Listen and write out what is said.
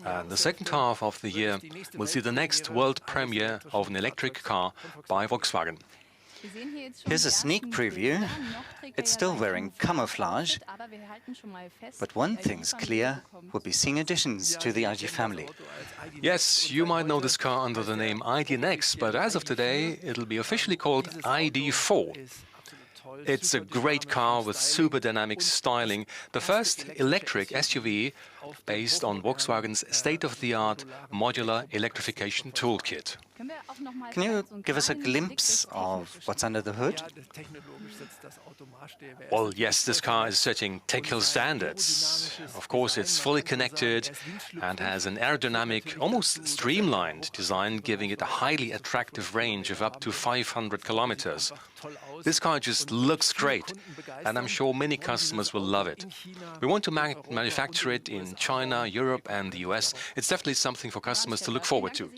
And the second half of the year will see the next world premiere of an electric car by Volkswagen. Here's a sneak preview. It's still wearing camouflage, but one thing's clear, we'll be seeing additions to the ID family. Yes, you might know this car under the name ID.4, but as of today, it'll be officially called ID.4. It's a great car with super dynamic styling, the first electric SUV based on Volkswagen's state-of-the-art modular electrification toolkit. Can you give us a glimpse of what's under the hood? Well, yes, this car is setting technical standards. Of course, it's fully connected and has an aerodynamic, almost streamlined design, giving it a highly attractive range of up to 500 kilometers. This car just looks great, and I'm sure many customers will love it. We want to manufacture it in China, Europe and the US. It's definitely something for customers to look forward to.